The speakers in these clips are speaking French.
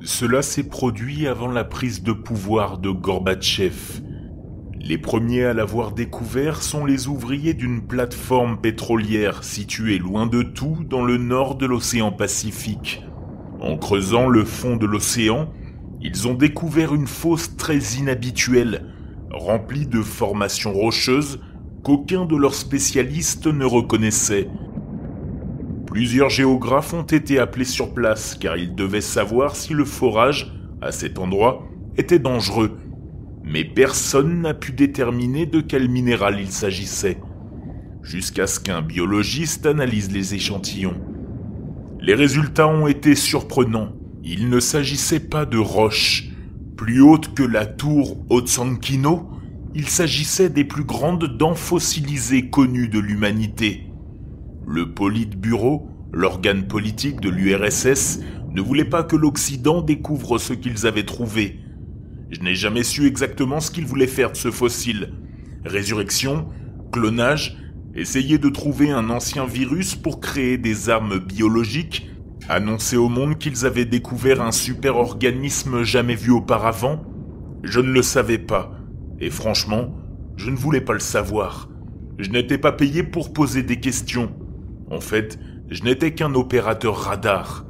Cela s'est produit avant la prise de pouvoir de Gorbatchev. Les premiers à l'avoir découvert sont les ouvriers d'une plateforme pétrolière située loin de tout dans le nord de l'océan Pacifique. En creusant le fond de l'océan, ils ont découvert une fosse très inhabituelle, remplie de formations rocheuses qu'aucun de leurs spécialistes ne reconnaissait. Plusieurs géographes ont été appelés sur place car ils devaient savoir si le forage, à cet endroit, était dangereux. Mais personne n'a pu déterminer de quel minéral il s'agissait, jusqu'à ce qu'un biologiste analyse les échantillons. Les résultats ont été surprenants. Il ne s'agissait pas de roches. Plus hautes que la tour Ostankino, il s'agissait des plus grandes dents fossilisées connues de l'humanité. Le Politburo, l'organe politique de l'URSS, ne voulait pas que l'Occident découvre ce qu'ils avaient trouvé. Je n'ai jamais su exactement ce qu'ils voulaient faire de ce fossile. Résurrection, clonage, essayer de trouver un ancien virus pour créer des armes biologiques, annoncer au monde qu'ils avaient découvert un super-organisme jamais vu auparavant. Je ne le savais pas, et franchement, je ne voulais pas le savoir. Je n'étais pas payé pour poser des questions. En fait, je n'étais qu'un opérateur radar.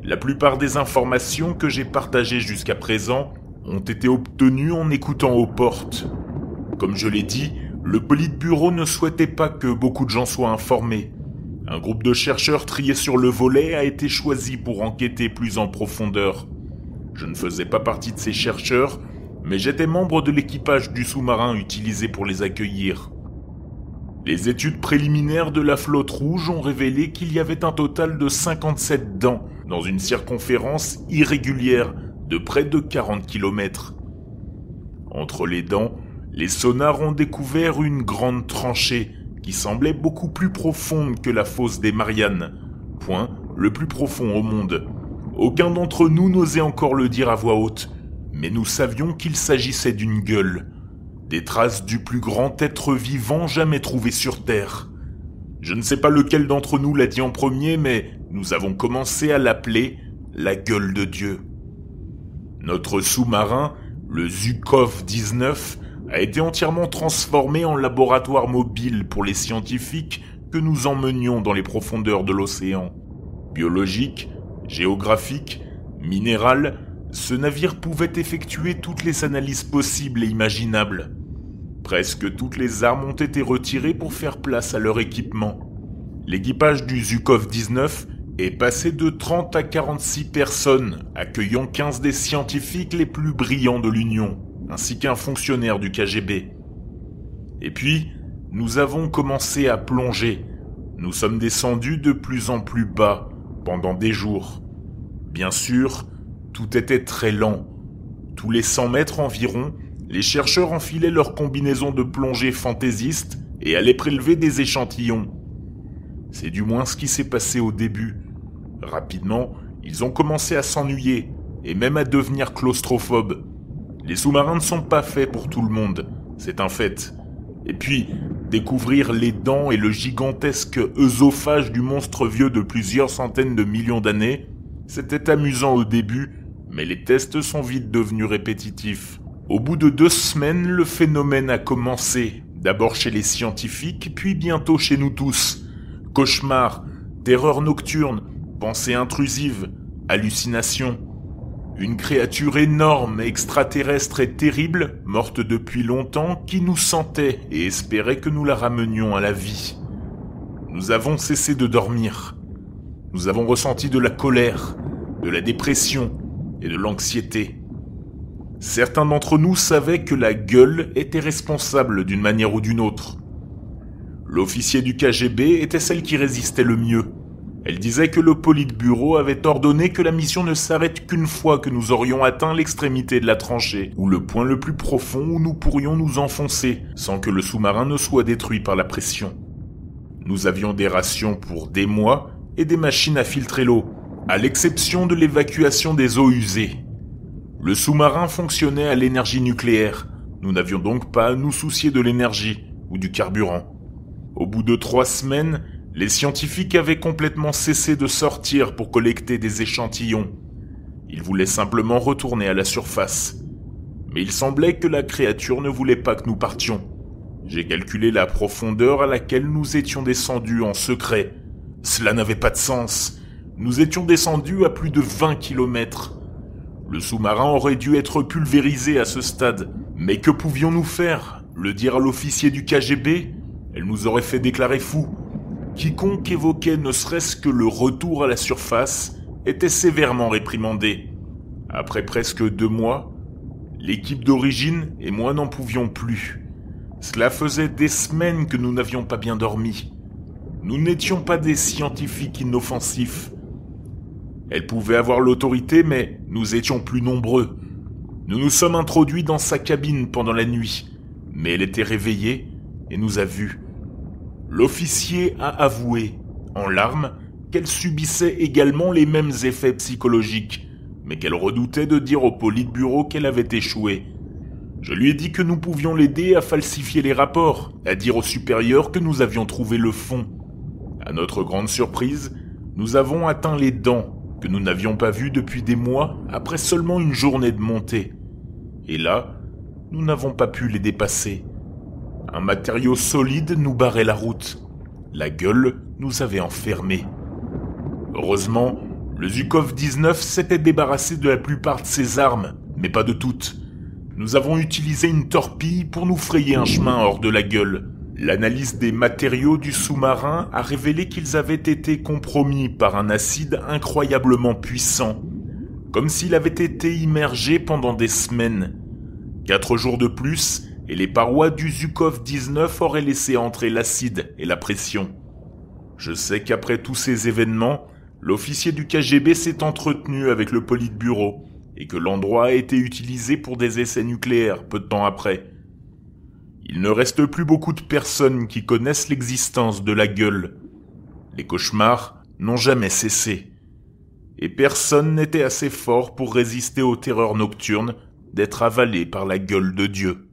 La plupart des informations que j'ai partagées jusqu'à présent ont été obtenues en écoutant aux portes. Comme je l'ai dit, le Politburo ne souhaitait pas que beaucoup de gens soient informés. Un groupe de chercheurs triés sur le volet a été choisi pour enquêter plus en profondeur. Je ne faisais pas partie de ces chercheurs, mais j'étais membre de l'équipage du sous-marin utilisé pour les accueillir. Les études préliminaires de la flotte rouge ont révélé qu'il y avait un total de 57 dents dans une circonférence irrégulière de près de 40 km. Entre les dents, les sonars ont découvert une grande tranchée qui semblait beaucoup plus profonde que la fosse des Mariannes, point le plus profond au monde. Aucun d'entre nous n'osait encore le dire à voix haute, mais nous savions qu'il s'agissait d'une gueule. Des traces du plus grand être vivant jamais trouvé sur Terre. Je ne sais pas lequel d'entre nous l'a dit en premier, mais nous avons commencé à l'appeler la gueule de Dieu. Notre sous-marin, le Zhukov 19, a été entièrement transformé en laboratoire mobile pour les scientifiques que nous emmenions dans les profondeurs de l'océan. Biologique, géographique, minéral, ce navire pouvait effectuer toutes les analyses possibles et imaginables. Presque toutes les armes ont été retirées pour faire place à leur équipement. L'équipage du Zhukov 19 est passé de 30 à 46 personnes, accueillant 15 des scientifiques les plus brillants de l'Union, ainsi qu'un fonctionnaire du KGB. Et puis, nous avons commencé à plonger. Nous sommes descendus de plus en plus bas, pendant des jours. Bien sûr, tout était très lent. Tous les 100 mètres environ, les chercheurs enfilaient leurs combinaisons de plongée fantaisistes et allaient prélever des échantillons. C'est du moins ce qui s'est passé au début. Rapidement, ils ont commencé à s'ennuyer et même à devenir claustrophobes. Les sous-marins ne sont pas faits pour tout le monde, c'est un fait. Et puis, découvrir les dents et le gigantesque œsophage du monstre vieux de plusieurs centaines de millions d'années, c'était amusant au début, mais les tests sont vite devenus répétitifs. Au bout de 2 semaines, le phénomène a commencé, d'abord chez les scientifiques, puis bientôt chez nous tous. Cauchemars, terreurs nocturnes, pensées intrusives, hallucinations. Une créature énorme, extraterrestre et terrible, morte depuis longtemps, qui nous sentait et espérait que nous la ramenions à la vie. Nous avons cessé de dormir. Nous avons ressenti de la colère, de la dépression et de l'anxiété. Certains d'entre nous savaient que la gueule était responsable d'une manière ou d'une autre. L'officier du KGB était celle qui résistait le mieux. Elle disait que le Politburo avait ordonné que la mission ne s'arrête qu'une fois que nous aurions atteint l'extrémité de la tranchée, ou le point le plus profond où nous pourrions nous enfoncer, sans que le sous-marin ne soit détruit par la pression. Nous avions des rations pour des mois et des machines à filtrer l'eau, à l'exception de l'évacuation des eaux usées. Le sous-marin fonctionnait à l'énergie nucléaire. Nous n'avions donc pas à nous soucier de l'énergie ou du carburant. Au bout de 3 semaines, les scientifiques avaient complètement cessé de sortir pour collecter des échantillons. Il voulait simplement retourner à la surface. Mais il semblait que la créature ne voulait pas que nous partions. J'ai calculé la profondeur à laquelle nous étions descendus en secret. Cela n'avait pas de sens. Nous étions descendus à plus de 20 kilomètres. Le sous-marin aurait dû être pulvérisé à ce stade. Mais que pouvions-nous faire? Le dire à l'officier du KGB? Elle nous aurait fait déclarer fous. Quiconque évoquait ne serait-ce que le retour à la surface était sévèrement réprimandé. Après presque 2 mois, l'équipe d'origine et moi n'en pouvions plus. Cela faisait des semaines que nous n'avions pas bien dormi. Nous n'étions pas des scientifiques inoffensifs. Elle pouvait avoir l'autorité, mais nous étions plus nombreux. Nous nous sommes introduits dans sa cabine pendant la nuit, mais elle était réveillée et nous a vus. L'officier a avoué, en larmes, qu'elle subissait également les mêmes effets psychologiques, mais qu'elle redoutait de dire au Politburo qu'elle avait échoué. Je lui ai dit que nous pouvions l'aider à falsifier les rapports, à dire aux supérieurs que nous avions trouvé le fond. À notre grande surprise, nous avons atteint les dents, que nous n'avions pas vues depuis des mois après seulement une journée de montée. Et là, nous n'avons pas pu les dépasser. Un matériau solide nous barrait la route. La gueule nous avait enfermés. Heureusement, le Zhukov 19 s'était débarrassé de la plupart de ses armes, mais pas de toutes. Nous avons utilisé une torpille pour nous frayer un chemin hors de la gueule. L'analyse des matériaux du sous-marin a révélé qu'ils avaient été compromis par un acide incroyablement puissant, comme s'il avait été immergé pendant des semaines. 4 jours de plus, et les parois du Zhukov 19 auraient laissé entrer l'acide et la pression. Je sais qu'après tous ces événements, l'officier du KGB s'est entretenu avec le Politburo, et que l'endroit a été utilisé pour des essais nucléaires peu de temps après. Il ne reste plus beaucoup de personnes qui connaissent l'existence de la gueule. Les cauchemars n'ont jamais cessé. Et personne n'était assez fort pour résister aux terreurs nocturnes d'être avalé par la gueule de Dieu.